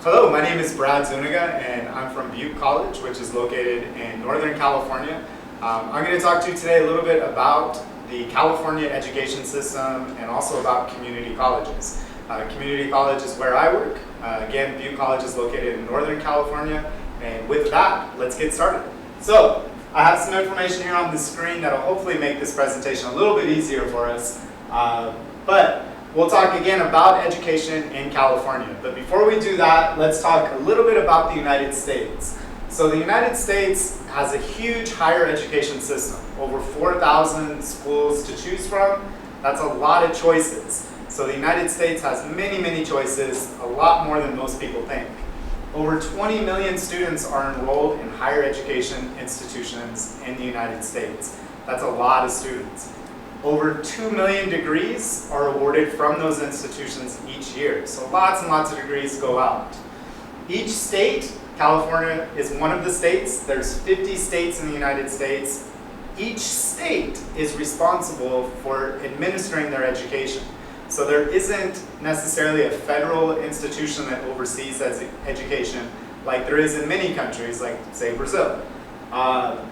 Hello, my name is Brad Zuniga, and I'm from Butte College, which is located in Northern California. I'm going to talk to you today a little bit about the California education system and also about community colleges. Community college is where I work. Again, Butte College is located in Northern California, and with that, let's get started. So, I have some information here on the screen that will hopefully make this presentation a little bit easier for us. But we'll talk again about education in California. But before we do that, let's talk a little bit about the United States. So the United States has a huge higher education system, over 4,000 schools to choose from. That's a lot of choices. So the United States has many, many choices, a lot more than most people think. Over 20 million students are enrolled in higher education institutions in the United States. That's a lot of students. Over 2 million degrees are awarded from those institutions each year. So lots and lots of degrees go out. Each state, California is one of the states. There's 50 states in the United States. Each state is responsible for administering their education. So there isn't necessarily a federal institution that oversees education like there is in many countries, like say Brazil.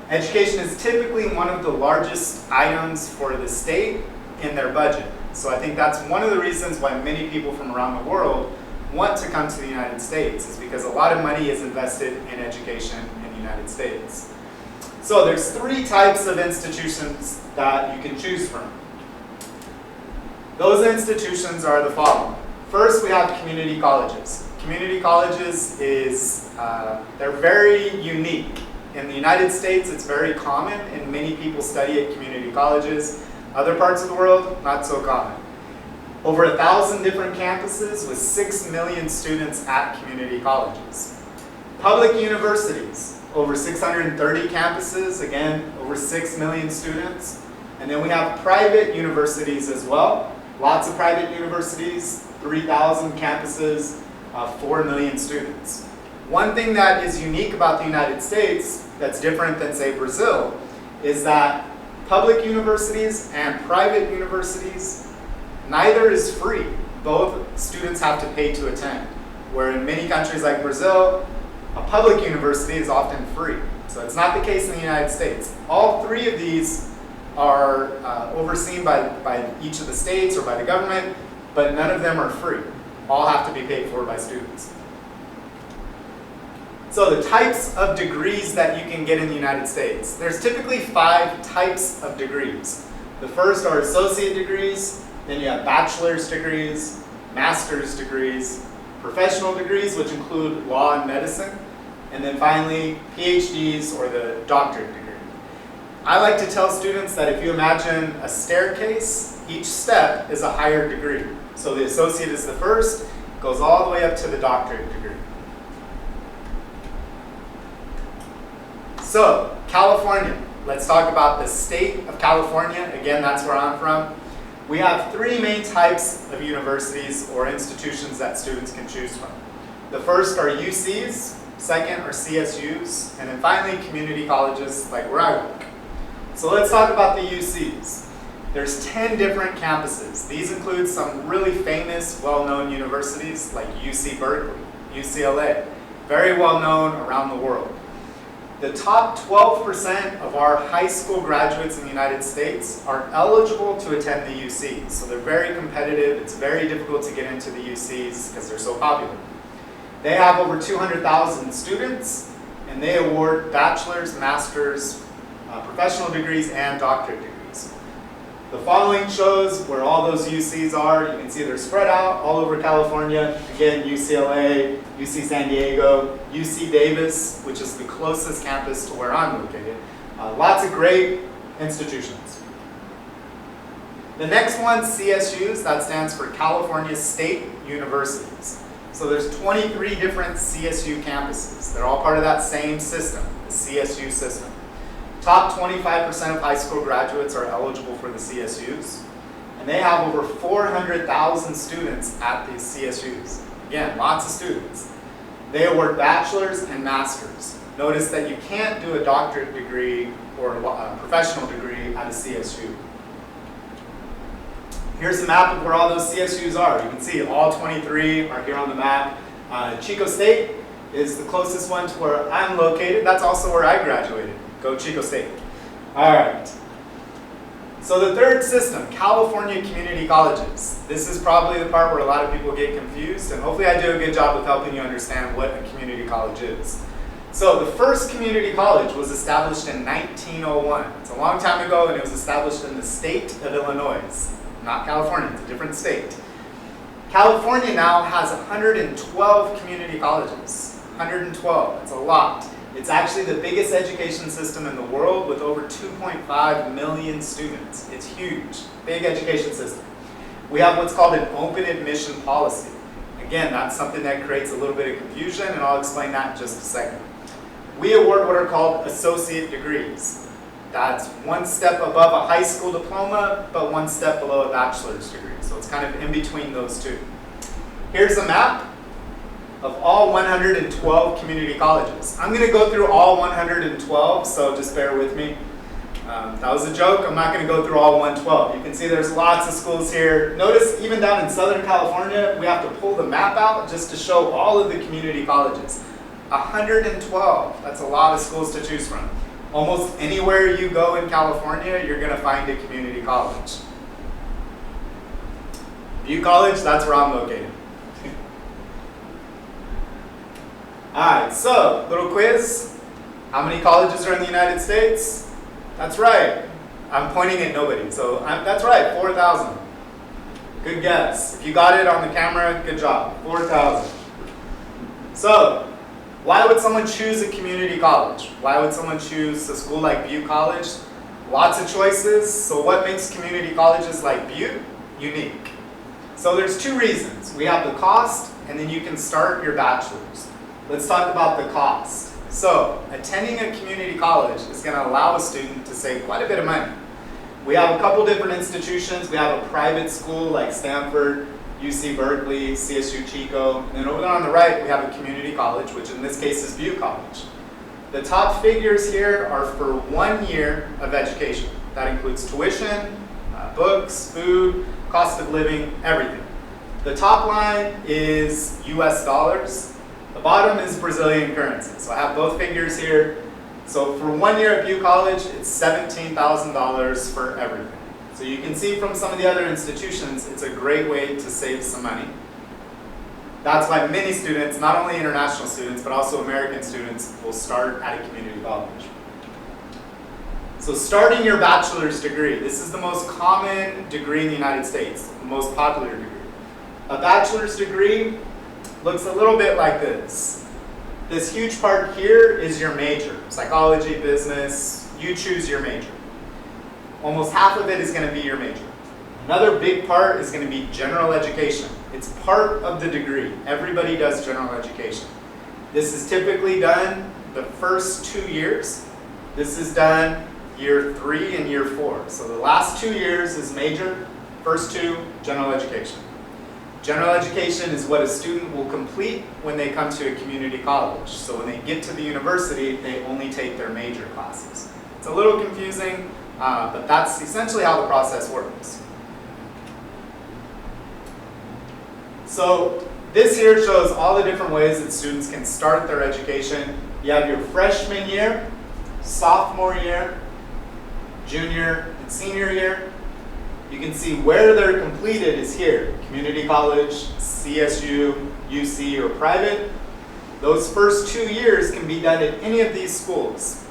Education is typically one of the largest items for the state in their budget. So I think that's one of the reasons why many people from around the world want to come to the United States, is because a lot of money is invested in education in the United States. So there's three types of institutions that you can choose from. Those institutions are the following. First, we have community colleges. Community colleges they're very unique. In the United States, it's very common, and many people study at community colleges. Other parts of the world, not so common. Over 1,000 different campuses with 6 million students at community colleges. Public universities, over 630 campuses, again, over 6 million students. And then we have private universities as well. Lots of private universities, 3,000 campuses, 4 million students. One thing that is unique about the United States that's different than, say, Brazil, is that public universities and private universities, neither is free. Both students have to pay to attend. Where in many countries like Brazil, a public university is often free. So it's not the case in the United States. All three of these are overseen by each of the states or by the government, but none of them are free. All have to be paid for by students. So the types of degrees that you can get in the United States. There's typically 5 types of degrees. The first are associate degrees, then you have bachelor's degrees, master's degrees, professional degrees, which include law and medicine, and then finally PhDs or the doctorate degree. I like to tell students that if you imagine a staircase, each step is a higher degree. So the associate is the first, goes all the way up to the doctorate degree. So, California. Let's talk about the state of California. Again, that's where I'm from. We have 3 main types of universities or institutions that students can choose from. The first are UCs, second are CSUs, and then finally community colleges like where I work. So let's talk about the UCs. There's 10 different campuses. These include some really famous, well-known universities like UC Berkeley, UCLA, very well-known around the world. The top 12% of our high school graduates in the United States are eligible to attend the UCs. So they're very competitive. It's very difficult to get into the UCs because they're so popular. They have over 200,000 students, and they award bachelor's, master's, professional degrees, and doctorate degrees. The following shows where all those UCs are. You can see they're spread out all over California. Again, UCLA, UC San Diego, UC Davis, which is the closest campus to where I'm located. Lots of great institutions. The next one, CSUs, that stands for California State Universities. So there's 23 different CSU campuses. They're all part of that same system, the CSU system. Top 25% of high school graduates are eligible for the CSUs, and they have over 400,000 students at these CSUs. Again, lots of students. They award bachelor's and master's. Notice that you can't do a doctorate degree or a professional degree at a CSU. Here's a map of where all those CSUs are. You can see all 23 are here on the map. Chico State is the closest one to where I'm located. That's also where I graduated. Go Chico State. All right. So the third system, California community colleges. This is probably the part where a lot of people get confused, and hopefully I do a good job of helping you understand what a community college is. So the first community college was established in 1901. It's a long time ago, and it was established in the state of Illinois, not California. It's a different state. California now has 112 community colleges. 112, that's a lot. It's actually the biggest education system in the world with over 2.5 million students. It's huge, big education system. We have what's called an open admission policy. Again, that's something that creates a little bit of confusion, and I'll explain that in just a second. We award what are called associate degrees. That's one step above a high school diploma, but one step below a bachelor's degree. So it's kind of in between those two. Here's a map of all 112 community colleges. I'm going to go through all 112, so just bear with me. That was a joke. I'm not going to go through all 112. You can see there's lots of schools here. Notice even down in Southern California, we have to pull the map out just to show all of the community colleges. 112. That's a lot of schools to choose from. Almost anywhere you go in California, you're going to find a community college. View College, that's where I'm located. Alright, so, little quiz. How many colleges are in the United States? That's right. I'm pointing at nobody, so that's right, 4,000. Good guess. If you got it on the camera, good job. 4,000. So, why would someone choose a community college? Why would someone choose a school like Butte College? Lots of choices. So what makes community colleges like Butte unique? So there's two reasons. We have the cost, and then you can start your bachelor's. Let's talk about the cost. So attending a community college is going to allow a student to save quite a bit of money. We have a couple different institutions. We have a private school like Stanford, UC Berkeley, CSU Chico, and then over there on the right we have a community college, which in this case is Butte College. The top figures here are for 1 year of education. That includes tuition, books, food, cost of living, everything. The top line is US dollars. The bottom is Brazilian currency. So I have both figures here. So for 1 year at Butte College, it's $17,000 for everything. So you can see from some of the other institutions, it's a great way to save some money. That's why many students, not only international students, but also American students, will start at a community college. So starting your bachelor's degree, this is the most common degree in the United States, the most popular degree. A bachelor's degree looks a little bit like this. This huge part here is your major, psychology, business, you choose your major. Almost half of it is going to be your major. Another big part is going to be general education. It's part of the degree. Everybody does general education. This is typically done the first 2 years. This is done year 3 and year 4. So the last 2 years is major, first 2, general education. General education is what a student will complete when they come to a community college. So when they get to the university, they only take their major classes. It's a little confusing, but that's essentially how the process works. So this here shows all the different ways that students can start their education. You have your freshman year, sophomore year, junior, and senior year. You can see where they're completed is here. Community college, CSU, UC, or private. Those first 2 years can be done at any of these schools.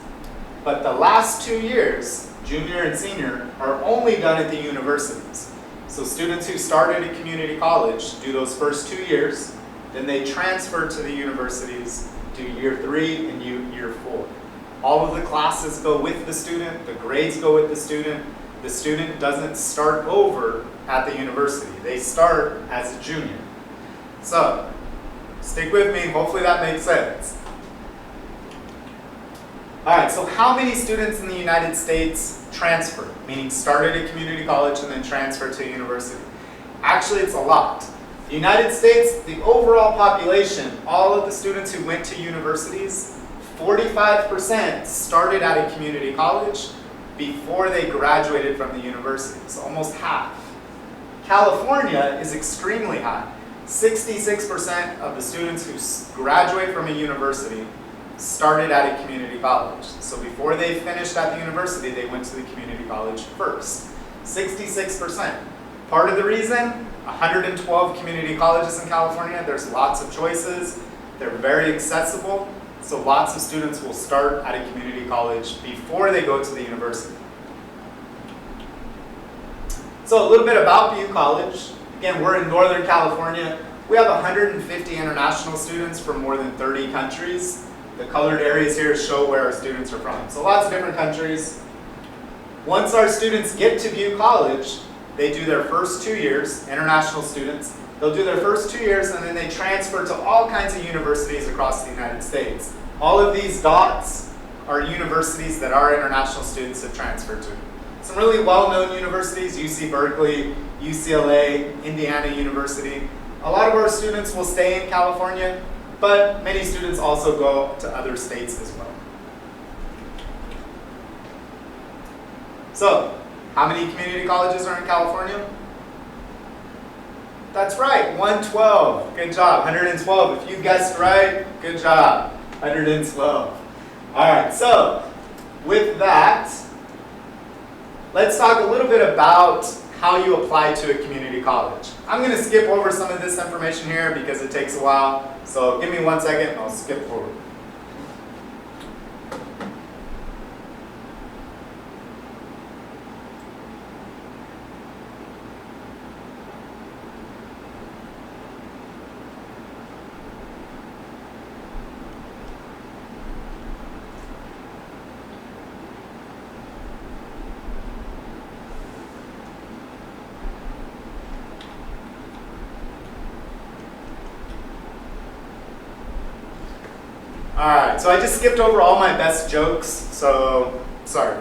But the last 2 years, junior and senior, are only done at the universities. So students who started at community college do those first 2 years, then they transfer to the universities, do year 3 and year 4. All of the classes go with the student, the grades go with the student. The student doesn't start over at the university. They start as a junior. So, stick with me, hopefully that makes sense. Alright, so how many students in the United States transfer, meaning started at community college and then transfer to a university? Actually, it's a lot. The United States, the overall population, all of the students who went to universities, 45% started at a community college before they graduated from the university. So almost half. California is extremely high. 66% of the students who graduate from a university started at a community college. So before they finished at the university, they went to the community college first. 66%. Part of the reason, 112 community colleges in California, there's lots of choices, they're very accessible, so lots of students will start at a community college before they go to the university. So a little bit about BU College. Again, we're in Northern California. We have 150 international students from more than 30 countries. The colored areas here show where our students are from. So lots of different countries. Once our students get to BU College, they do their first 2 years, international students. They'll do their first 2 years and then they transfer to all kinds of universities across the United States. All of these dots are universities that our international students have transferred to. Some really well-known universities, UC Berkeley, UCLA, Indiana University. A lot of our students will stay in California, but many students also go to other states as well. So, how many community colleges are in California? That's right, 112. Good job, 112. If you guessed right, good job, 112. All right, so with that, let's talk a little bit about how you apply to a community college. I'm going to skip over some of this information here because it takes a while. So give me 1 second and I'll skip forward. Alright, so I just skipped over all my best jokes, so sorry.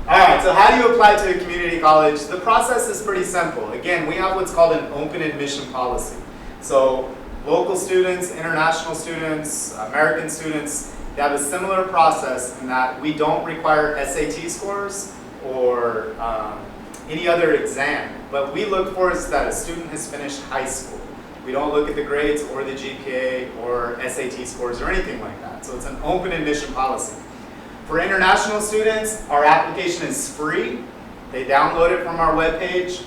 Alright, so how do you apply to a community college? The process is pretty simple. Again, we have what's called an open admission policy. So local students, international students, American students, they have a similar process in that we don't require SAT scores or any other exam. What we look for is that a student has finished high school. We don't look at the grades or the GPA or SAT scores or anything like that. So it's an open admission policy. For international students, our application is free. They download it from our webpage.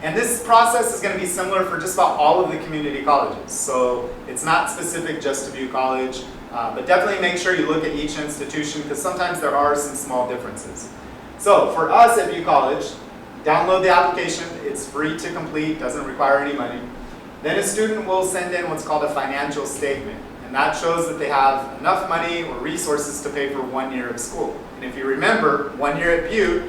And this process is going to be similar for just about all of the community colleges. So it's not specific just to BU College, but definitely make sure you look at each institution because sometimes there are some small differences. So for us at BU College, download the application. It's free to complete, doesn't require any money. Then a student will send in what's called a financial statement. And that shows that they have enough money or resources to pay for 1 year of school. And if you remember, 1 year at BU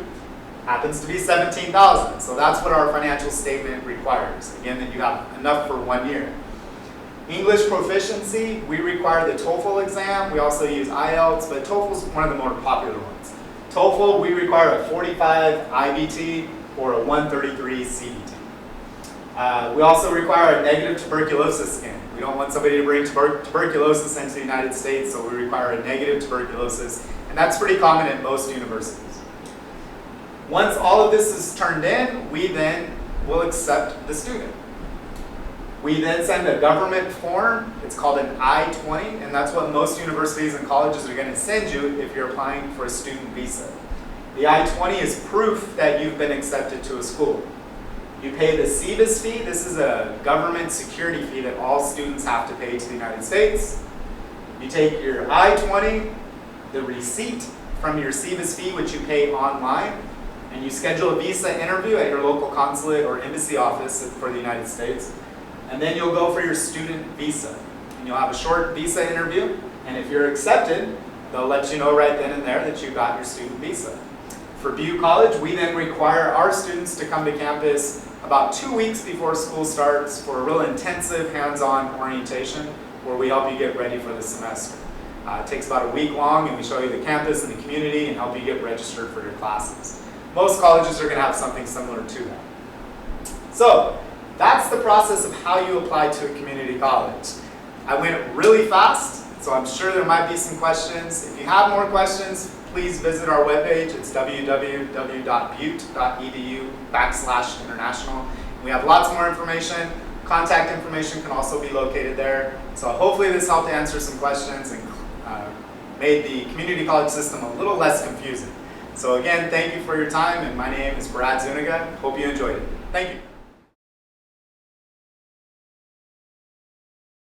happens to be $17,000. So that's what our financial statement requires. Again, that you have enough for 1 year. English proficiency, we require the TOEFL exam. We also use IELTS, but TOEFL is one of the more popular ones. TOEFL, we require a 45 IBT or a 133 CBT. We also require a negative tuberculosis scan. We don't want somebody to bring tuberculosis into the United States, so we require a negative tuberculosis, and that's pretty common at most universities. Once all of this is turned in, we then will accept the student. We then send a government form. It's called an I-20, and that's what most universities and colleges are going to send you if you're applying for a student visa. The I-20 is proof that you've been accepted to a school. You pay the SEVIS fee. This is a government security fee that all students have to pay to the United States. You take your I-20, the receipt from your SEVIS fee, which you pay online, and you schedule a visa interview at your local consulate or embassy office for the United States. And then you'll go for your student visa. And you'll have a short visa interview, and if you're accepted, they'll let you know right then and there that you got your student visa. For BU College, we then require our students to come to campus about 2 weeks before school starts for a real intensive hands-on orientation where we help you get ready for the semester. It takes about a week long, and we show you the campus and the community and help you get registered for your classes. Most colleges are going to have something similar to that. So that's the process of how you apply to a community college. I went really fast, so I'm sure there might be some questions. If you have more questions, please visit our webpage. It's www.butte.edu/international. We have lots more information. Contact information can also be located there. So hopefully this helped answer some questions and made the community college system a little less confusing. So again, thank you for your time, and my name is Brad Zuniga. Hope you enjoyed it. Thank you.